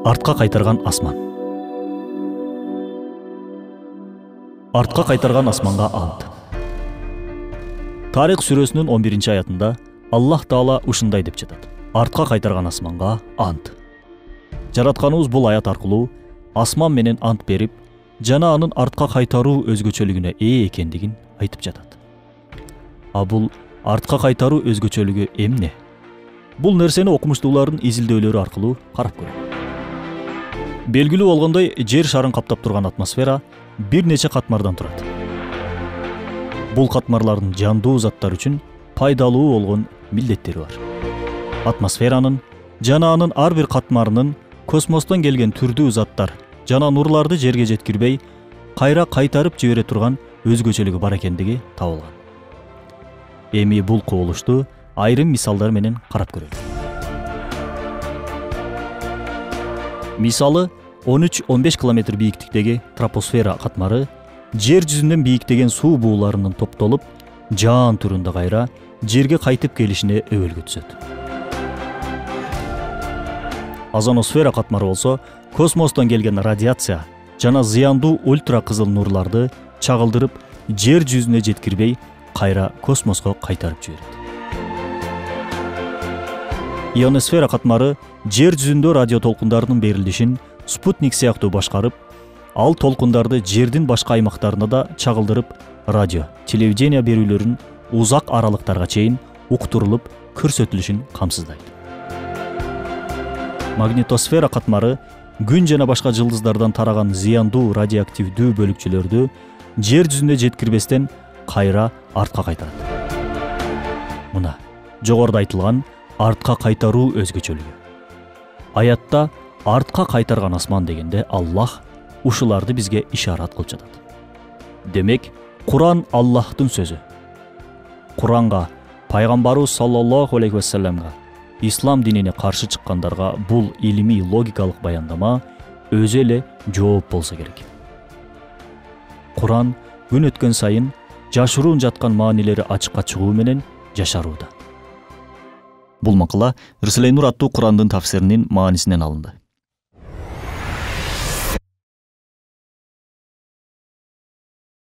Артқа қайтарған асман. Артқа қайтарған асманға ант. Тарих сүресінің 11-ші аятында Аллах Таала ушындай деп жатат. Артқа қайтарған асманға ант. Жаратканыбыз бұл аят аркылуу асман менен ант берип, жана анын артқа кайтаруу өзгөчөлүгүнө ээ экендигин айтып жатат. А бул артқа кайтаруу өзгөчөлүгү эмне? Бул нерсени окумуштуулардын изилдөөлөрү аркылуу карап көрөлү. Белгилүү болгондой, жер шарын каптап турган атмосфера бир нече катмардан турат. Бул катмарлардын жандуу заттар үчүн пайдалуу болгон милдеттери бар. Атмосферанын жана анын ар бир катмарынын космостон келген түрдүү заттар жана нурларды жерге жеткирбей, кайра кайтарып жибере турган өзгөчөлүгү бар экендиги табылган. Эми бул кубулушту айрым мисалдар менен карап көрөлү. Мисалы, 13-15 километр бийиктиктеги тропосфера катмары жер жүзүнөн бийиктеген суу бууларынын топтолуп, жаан түрүндө кайра жерге кайтып келишине өбөлгө түзөт. Озоносфера катмары болсо, космостон келген радиация жана зыяндуу ультра кызыл нурларды чагылдырып, жер жүзүнө жеткирбей, кайра космоско кайтарып жиберет. Ионосфера катмары жер жүзүндө радио толкундарынын берилишин спутник сыяктуу башкарып, ал толкундарды жердин башка аймактарына да чагылдырып, радио, телевидение берүүлөрүн узак аралыктарга чейин уктурулуп көрсөтүлүшүн камсыздайт. Магнитосфера катмары күн жана башка жылдыздардан тараган зыяндуу радиоактивдүү бөлүкчөлөрдү жер жүзүнө жеткирбестен кайра артка кайтарат. Мына жогоруда айтылган артка кайтаруу өзгөчөлүгү. Аятта артка кайтарган асман дегенде Аллах ушуларды бизге ишарат кылып жатат. Демек, Куран Аллахтын сөзү. Куранга, пайгамбарыбыз саллаллаху алейхи ва салламга, ислам динине каршы чыккандарга бул илимий логикалык баяндама өзү эле жооп болсо керек. Куран күн өткөн сайын жашыруун жаткан маанилери ачыкка чыгуу менен жашарууда. Бул макала Рисале Нур аттуу Курандын тафсиринин маанисинен алынды.